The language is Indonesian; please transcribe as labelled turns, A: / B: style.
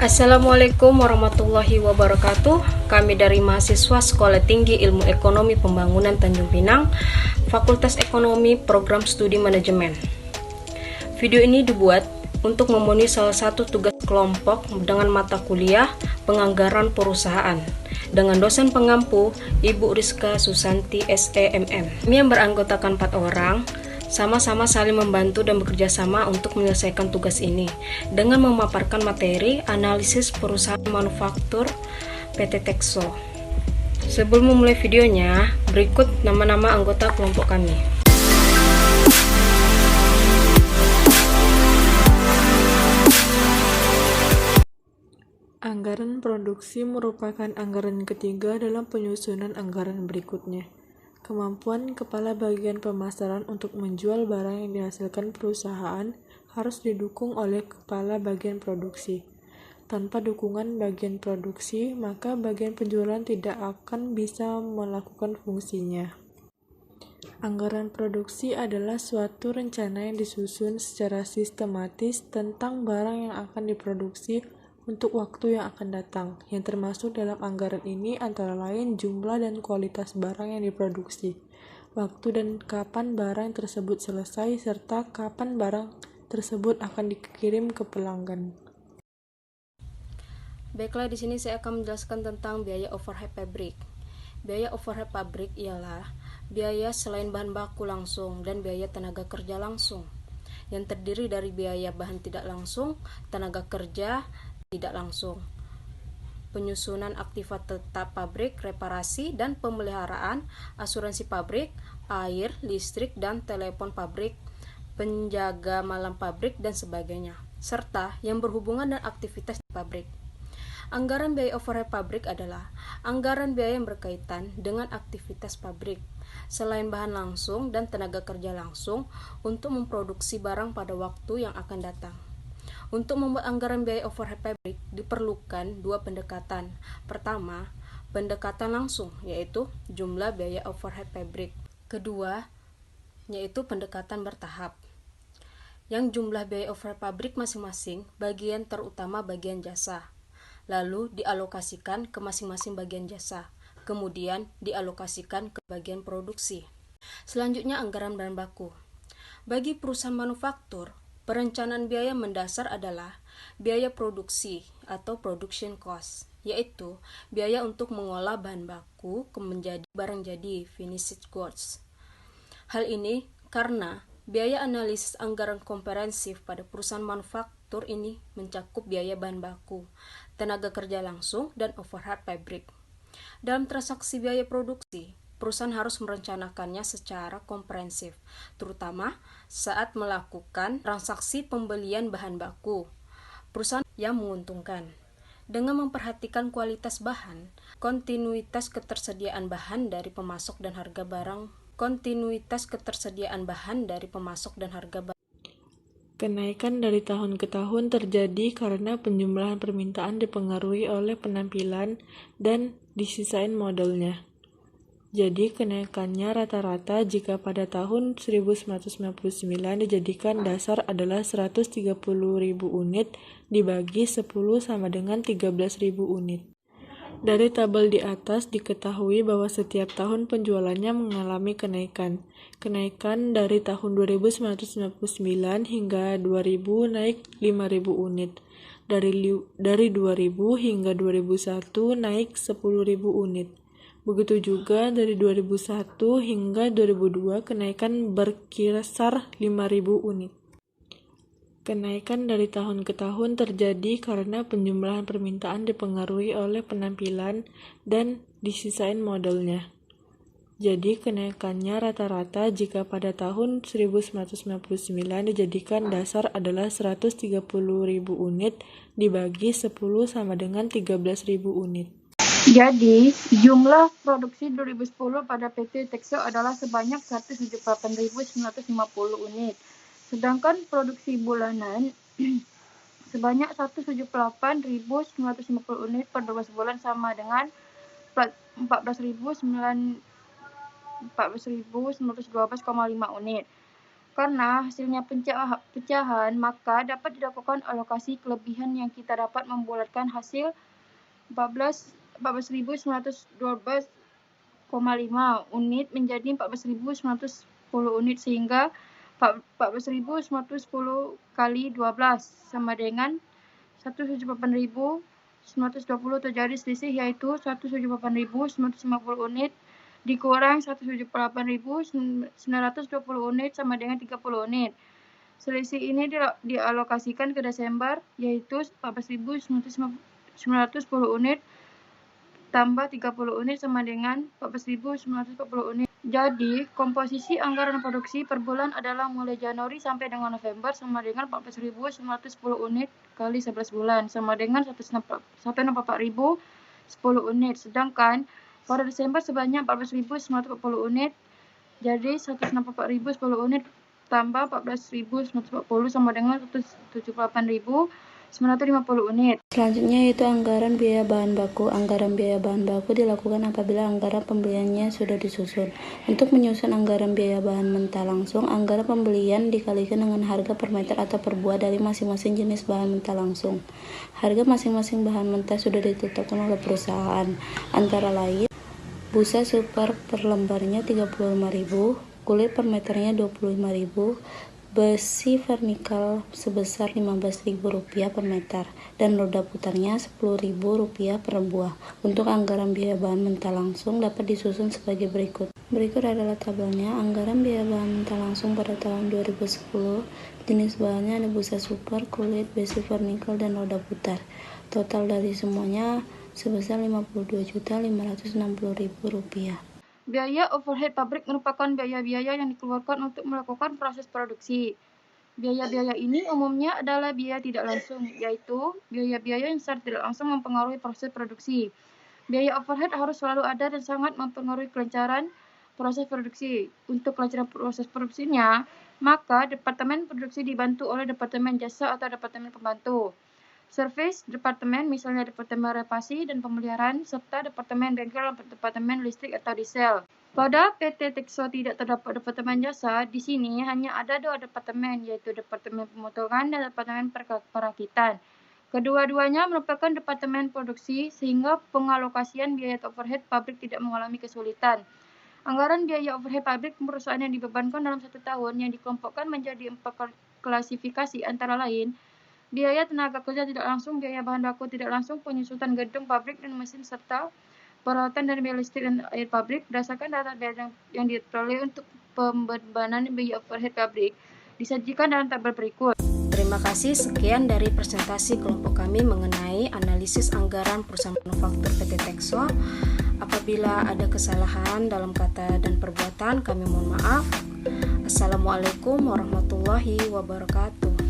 A: Assalamualaikum warahmatullahi wabarakatuh. Kami dari mahasiswa Sekolah Tinggi Ilmu Ekonomi Pembangunan Tanjung Pinang, Fakultas Ekonomi, Program Studi Manajemen. Video ini dibuat untuk memenuhi salah satu tugas kelompok dengan mata kuliah Penganggaran Perusahaan dengan dosen pengampu Ibu Rizka Susanti SEMM. Kami yang beranggotakan 4 orang sama-sama saling membantu dan bekerja sama untuk menyelesaikan tugas ini dengan memaparkan materi analisis perusahaan manufaktur PT Texo. Sebelum memulai videonya, berikut nama-nama anggota kelompok kami.
B: Anggaran produksi merupakan anggaran ketiga dalam penyusunan anggaran berikutnya. Kemampuan kepala bagian pemasaran untuk menjual barang yang dihasilkan perusahaan harus didukung oleh kepala bagian produksi. Tanpa dukungan bagian produksi, maka bagian penjualan tidak akan bisa melakukan fungsinya. Anggaran produksi adalah suatu rencana yang disusun secara sistematis tentang barang yang akan diproduksi untuk waktu yang akan datang, yang termasuk dalam anggaran ini antara lain jumlah dan kualitas barang yang diproduksi, waktu dan kapan barang tersebut selesai, serta kapan barang tersebut akan dikirim ke pelanggan.
A: Baiklah, di sini saya akan menjelaskan tentang biaya overhead pabrik. Biaya overhead pabrik ialah biaya selain bahan baku langsung dan biaya tenaga kerja langsung, yang terdiri dari biaya bahan tidak langsung, tenaga kerja tidak langsung, penyusunan aktiva tetap pabrik, reparasi dan pemeliharaan, asuransi pabrik, air, listrik dan telepon pabrik, penjaga malam pabrik dan sebagainya, serta yang berhubungan dengan aktivitas di pabrik. Anggaran biaya overhead pabrik adalah anggaran biaya yang berkaitan dengan aktivitas pabrik, selain bahan langsung dan tenaga kerja langsung untuk memproduksi barang pada waktu yang akan datang. Untuk membuat anggaran biaya overhead pabrik diperlukan dua pendekatan. Pertama, pendekatan langsung, yaitu jumlah biaya overhead pabrik. Kedua, yaitu pendekatan bertahap, yang jumlah biaya overhead pabrik masing-masing bagian terutama bagian jasa, lalu dialokasikan ke masing-masing bagian jasa, kemudian dialokasikan ke bagian produksi. Selanjutnya, anggaran bahan baku. Bagi perusahaan manufaktur, perencanaan biaya mendasar adalah biaya produksi atau production cost, yaitu biaya untuk mengolah bahan baku menjadi barang jadi finished goods. Hal ini karena biaya analisis anggaran komprehensif pada perusahaan manufaktur ini mencakup biaya bahan baku, tenaga kerja langsung, dan overhead pabrik. Dalam transaksi biaya produksi, perusahaan harus merencanakannya secara komprehensif, terutama saat melakukan transaksi pembelian bahan baku. Perusahaan yang menguntungkan dengan memperhatikan kualitas bahan, kontinuitas ketersediaan bahan dari pemasok dan harga barang,
B: Kenaikan dari tahun ke tahun terjadi karena penjumlahan permintaan dipengaruhi oleh penampilan dan disisain modelnya. Jadi kenaikannya rata-rata jika pada tahun 1999 dijadikan dasar adalah 130.000 unit dibagi 10 sama dengan 13.000 unit. Dari tabel di atas diketahui bahwa setiap tahun penjualannya mengalami kenaikan. Kenaikan dari tahun 1999 hingga 2000 naik 5.000 unit. Dari 2000 hingga 2001 naik 10.000 unit. Begitu juga dari 2001 hingga 2002 kenaikan berkisar 5.000 unit. Kenaikan dari tahun ke tahun terjadi karena penjumlahan permintaan dipengaruhi oleh penampilan dan disisain modelnya. Jadi kenaikannya rata-rata jika pada tahun 1999 dijadikan dasar adalah 130.000 unit dibagi 10 sama dengan 13.000 unit.
C: Jadi, jumlah produksi 2010 pada PT Texo adalah sebanyak 178.950 unit. Sedangkan produksi bulanan sebanyak 178.950 unit per 12 bulan sama dengan 14.912,5 unit. Karena hasilnya pecahan, maka dapat dilakukan alokasi kelebihan yang kita dapat membulatkan hasil 14.912,5 unit menjadi 14.910 unit, sehingga 14.910 kali 12 sama dengan 178.920. Terjadi selisih, yaitu 178.950 unit dikurang 178.920 unit sama dengan 30 unit. Selisih ini dialokasikan ke Desember, yaitu 14.910 unit tambah 30 unit sama dengan 14.940 unit. Jadi, komposisi anggaran produksi per bulan adalah mulai Januari sampai dengan November sama dengan 14.910 unit kali 11 bulan sama dengan 164.010 unit. Sedangkan pada Desember sebanyak 14.940 unit, jadi 164.010 unit tambah 14.940 sama dengan 178.950 unit.
A: Selanjutnya yaitu anggaran biaya bahan baku. Anggaran biaya bahan baku dilakukan apabila anggaran pembeliannya sudah disusun. Untuk menyusun anggaran biaya bahan mentah langsung, anggaran pembelian dikalikan dengan harga per meter atau per buah dari masing-masing jenis bahan mentah langsung. Harga masing-masing bahan mentah sudah ditetapkan oleh perusahaan, antara lain busa super per lembarnya 35.000, kulit per meternya 25.000, besi vernikal sebesar Rp15.000 per meter, dan roda putarnya Rp10.000 per buah. Untuk anggaran biaya bahan mentah langsung dapat disusun sebagai berikut. Berikut adalah tabelnya. Anggaran biaya bahan mentah langsung pada tahun 2010. Jenis bahannya ada busa super, kulit, besi vernikal, dan roda putar. Total dari semuanya sebesar Rp50.560.000.
C: Biaya overhead pabrik merupakan biaya-biaya yang dikeluarkan untuk melakukan proses produksi. Biaya-biaya ini umumnya adalah biaya tidak langsung, yaitu biaya-biaya yang secara tidak langsung mempengaruhi proses produksi. Biaya overhead harus selalu ada dan sangat mempengaruhi kelancaran proses produksi. Untuk kelancaran proses produksinya, maka Departemen Produksi dibantu oleh Departemen Jasa atau Departemen Pembantu. Servis departemen, misalnya Departemen Reparasi dan Pemeliharaan, serta Departemen Bengkel dan Departemen Listrik atau Diesel. Pada PT Texo tidak terdapat Departemen Jasa. Di sini hanya ada 2 departemen, yaitu Departemen Pemotongan dan Departemen Perakitan. Kedua-duanya merupakan departemen produksi, sehingga pengalokasian biaya overhead pabrik tidak mengalami kesulitan. Anggaran biaya overhead pabrik perusahaan yang dibebankan dalam 1 tahun yang dikelompokkan menjadi 4 klasifikasi, antara lain biaya tenaga kerja tidak langsung, biaya bahan baku tidak langsung, penyusutan gedung pabrik dan mesin, serta peralatan dan biaya listrik dan air pabrik. Berdasarkan data biaya yang diperoleh untuk pembebanan biaya overhead pabrik disajikan dalam tabel berikut.
A: Terima kasih, sekian dari presentasi kelompok kami mengenai analisis anggaran perusahaan manufaktur PT Texo. Apabila ada kesalahan dalam kata dan perbuatan, kami mohon maaf. Assalamualaikum warahmatullahi wabarakatuh.